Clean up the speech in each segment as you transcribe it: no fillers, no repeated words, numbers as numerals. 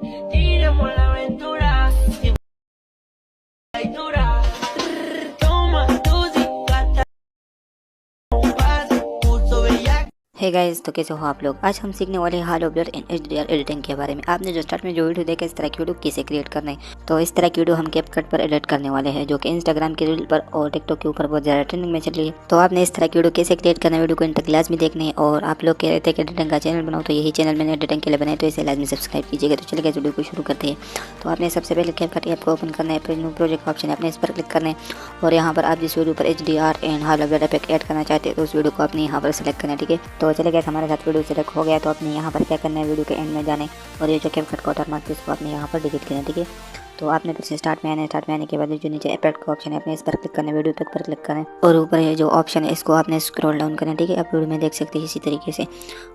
Tiremos la aventura. Toma tu cicata. Un pase, pulso bellaco. Hey guys, तो कैसे हो आप लोग। आज हम सीखने वाले हैं hall of blur in HDR editing के बारे में। आपने जो स्टार्ट में जो वीडियो देखा, इस तरह की वीडियो कैसे क्रिएट करना है, तो इस तरह की वीडियो हम कैपकट पर एडिट करने वाले हैं, जो कि इंस्टाग्राम के रील पर और टिकटॉक के ऊपर बहुत ज़्यादा ट्रेंडिंग में चल रही है। तो आपने इस तरह की वीडियो कैसे क्रिएट करना है, वीडियो को इन तक लाजमी देखनी है। और आप लोग कह रहे थे कि एडिटिंग का चैनल बनाओ, तो यही चैनल मैंने एडिटिंग के लिए बनाया, तो इसे लाजमी सब्सक्राइब कीजिएगा। तो चलिए वीडियो को शुरू करते हैं। तो आपने सबसे पहले कैपकट ऐप को ओपन करना है, फिर न्यू प्रोजेक्ट का ऑप्शन है, आपने इस पर क्लिक करना है। और यहाँ पर आप जिस वीडियो पर HDR and hall of blur effect add करना चाहते हैं, तो उस वीडियो को आपने यहाँ पर सेलेक्ट करना है। ठीक है, तो चले गए हमारे साथ वीडियो सेलेक्ट हो गया। तो आपने यहाँ पर क्या करना है, वीडियो के एंड में जाने और ये जो कैपकट का वाटर मार्क इसको आपने यहाँ पर डिलीट करना है। ठीक है, तो आपने फिर से स्टार्ट में आना है। स्टार्ट में आने के बाद जो नीचे इफेक्ट का ऑप्शन है, आपने इस पर क्लिक करना है, वीडियो इफेक्ट पर क्लिक करना है। और ऊपर ये जो ऑप्शन है, इसको आपने स्क्रॉल डाउन करना है। ठीक है, आप वीडियो में देख सकते हैं इसी तरीके से।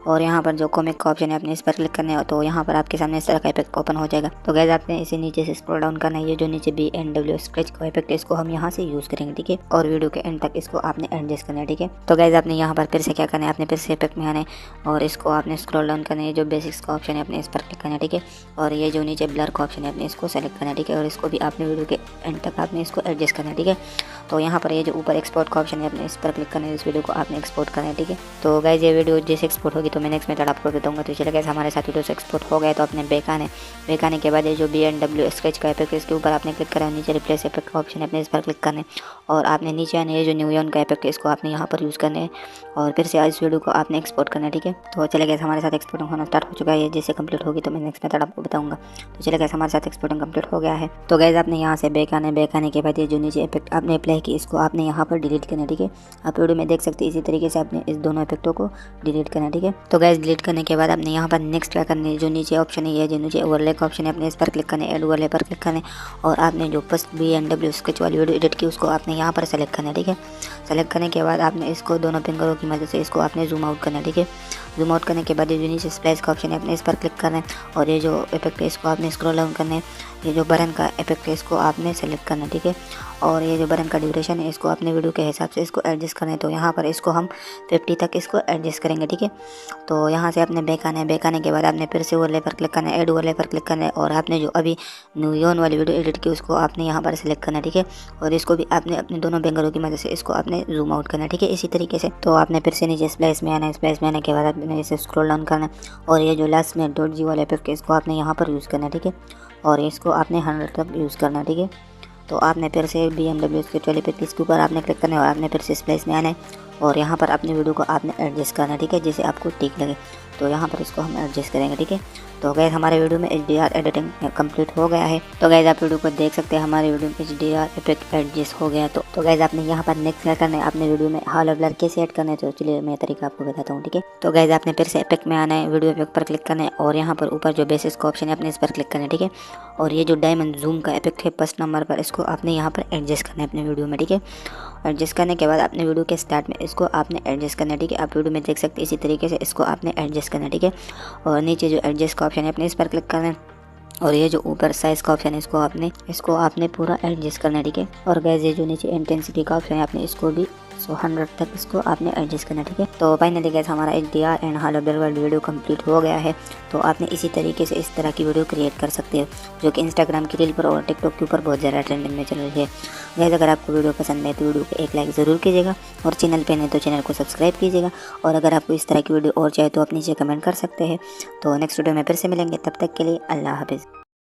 और यहाँ पर जो कॉमिक का ऑप्शन है, आपने इस पर क्लिक करना है, तो यहाँ पर आपके सामने इस तरह का इफेक्ट ओपन हो जाएगा। तो गाइस, आपने इसे नीचे से स्क्रॉल डाउन करना है। ये जो नीचे BNW स्केच का इफेक्ट है, इसको हम यहाँ से यूज़ करेंगे। ठीक है, और वीडियो के एंड तक इसको आपने एडजस्ट करना है। ठीक है, तो गाइस, आपने यहाँ पर फिर से क्या करना है, आपने फिर से इफेक्ट में आना है और इसको आपने स्क्रॉल डाउन करना है। जो बेसिक्स का ऑप्शन है, आपने इस पर क्लिक करना है। ठीक है, और ये जो नीचे ब्लर का ऑप्शन है, आपने इसको सेलेक्ट करना है। ठीक है, और इसको भी आपने वीडियो के एंड तक आपने इसको एडजस्ट करना है। ठीक है, तो यहाँ पर ये जो ऊपर एक्सपोर्ट का ऑप्शन है, आपने इस पर क्लिक करना है, इस वीडियो को आपने एक्सपोर्ट करना है। ठीक है, तो गाइस, ये वीडियो जैसे एक्सपोर्ट होगी तो मैं नेक्स्ट मेथड आपको बताऊंगा। तो चलिए गाइस, हमारे साथ वीडियो से एक्सपोर्ट हो गया। तो आपने बैक आने के बाद ये जो BNW स्केच का इफेक्ट है, इसके ऊपर आपने क्लिक करा, नीचे रिप्लेस इफेक्ट का ऑप्शन है, अपने इस पर क्लिक करना है। और आपने नीचे आने ये जो न्यूयॉन का इफेक्ट है, इसको आपने यहाँ पर यूज़ करना है और फिर से इस वीडियो को आपने एक्सपोर्ट करना है। ठीक है, तो चले गए हमारे साथ एक्सपोर्टिंग होना स्टार्ट हो चुका है। ये जैसे कंप्लीट होगी तो मैं नेक्स्ट मेथड आपको बताऊंगा। तो चले गए हमारे साथ एक्सपोर्टिंग कंप्लीट हो गया है। तो गाइस, आपने यहाँ से बैक आने के बाद ये जो नीचे इफेक्ट आपने अप्लाई की, इसको आपने यहाँ पर डिलीट करना है। ठीक है, आप वीडियो में देख सकते हैं इसी तरीके से आपने इस दोनों इफेक्टों को डिलीट करना है। ठीक है, तो गाइस, डिलीट करने के बाद आपने यहाँ पर नेक्स्ट क्या करना है, जो नीचे ऑप्शन है, ये जो नीचे ओवरले का ऑप्शन है, आपने इस पर क्लिक करना है, ऐड ओवरले पर क्लिक करना है। और आपने जो फर्स्ट BNW स्केच वाली वीडियो एडिट की, उसको आपने यहाँ पर सेलेक्ट करना है। ठीक है, सेलेक्ट करने के बाद आपने इसको दोनों फिंगरों की मदद से इसको आपने जूम आउट करना है। ठीक है, जूम आउट करने के बाद ये जो नीचे स्प्लाइस का ऑप्शन है, आपने इस पर क्लिक करना है। और ये जो इफेक्ट है, इसको आपने स्क्रॉल डाउन करना है। ये जो बटन का इफेक्ट है, इसको आपने सेलेक्ट करना है। ठीक है, और ये जो बटन का ड्यूरेशन है, इसको अपने वीडियो के हिसाब से इसको एडजस्ट करना है। तो यहाँ पर इसको हम 50 तक इसको एडजस्ट करेंगे। ठीक है, तो यहाँ से आपने बैक आना है। बैक आने के बाद आपने फिर से ओवरले पर क्लिक करना है, ऐड ओवरले पर क्लिक करना है। और आपने जो अभी न्यूयॉन वाली वीडियो एडिट की, उसको आपने यहाँ पर सेलेक्ट करना है। ठीक है, और इसको भी आपने अपने दोनों फिंगरों की मदद से इसको आपने जूम आउट करना है। ठीक है, इसी तरीके से। तो आपने फिर से नीचे स्प्लाइस में आना है। स्प्लाइस में आने के बाद आपने इसे स्क्रॉल डाउन करना है। और ये जो लास्ट में .g वाला इफेक्ट है, इसको आपने यहाँ पर यूज़ करना है। ठीक है, और इसको आपने 100 तक यूज़ करना है। ठीक है, तो आपने फिर से BNW स्केच वाले पे इसके ऊपर आपने क्लिक करना है और आपने फिर से स्प्लाइस में आना है। और यहाँ पर अपनी वीडियो को आपने एडजस्ट करना है। ठीक है, जैसे आपको ठीक लगे, तो यहाँ पर इसको हम एडजस्ट करेंगे। ठीक है, तो गाइस, हमारे वीडियो में HDR एडिटिंग कंप्लीट हो गया है। तो गाइस, आप वीडियो को देख सकते हैं, हमारे वीडियो में HDR इफेक्ट एडजस्ट हो गया। तो गाइस, आपने यहाँ पर नेक्स्ट क्या करना है, आपने वीडियो में हाल ऑफ ब्लर कैसे ऐड करना है, तो चलिए मैं तरीका आपको बताता हूँ। ठीक है, तो गाइस, आपने फिर से इफेक्ट में आना है, वीडियो इफेक्ट पर क्लिक करना है। और यहाँ पर ऊपर जो बेसिस का ऑप्शन है, आपने इस पर क्लिक करना है। ठीक है, और ये जो डायमंड जूम का इफेक्ट है फर्स्ट नंबर पर, इसको आपने यहाँ पर एडजस्ट करना है अपने वीडियो में। ठीक है, एडजस्ट करने के बाद अपने वीडियो के स्टार्ट में इसको आपने एडजस्ट करना है। ठीक है, आप वीडियो में देख सकते हैं इसी तरीके से इसको आपने एडजस्ट करना है। ठीक है, और नीचे जो एडजस्ट का ऑप्शन है, आपने इस पर क्लिक करना है। और ये जो ऊपर साइज का ऑप्शन है, इसको आपने पूरा एडजस्ट करना है। ठीक है, और गाइस, ये जो नीचे इंटेंसिटी का ऑप्शन है, आपने इसको भी 100 तक इसको आपने एडजस्ट करना है। ठीक है, तो फाइनली गाइस, हमारा HDR and hall of blur वाली वीडियो कंप्लीट हो गया है। तो आपने इसी तरीके से इस तरह की वीडियो क्रिएट कर सकते हो, जो कि इंस्टाग्राम की रील पर और टिकटॉक के ऊपर बहुत ज़्यादा ट्रेंडिंग में चल रही है। गाइस, अगर आपको वीडियो पसंद है तो वीडियो को एक लाइक ज़रूर कीजिएगा, और चैनल पे नहीं तो चैनल को सब्सक्राइब कीजिएगा। और अगर आपको इस तरह की वीडियो और चाहिए तो आप नीचे कमेंट कर सकते हैं। तो नेक्स्ट वीडियो में फिर से मिलेंगे, तब तक के लिए अल्लाह हाफिज़।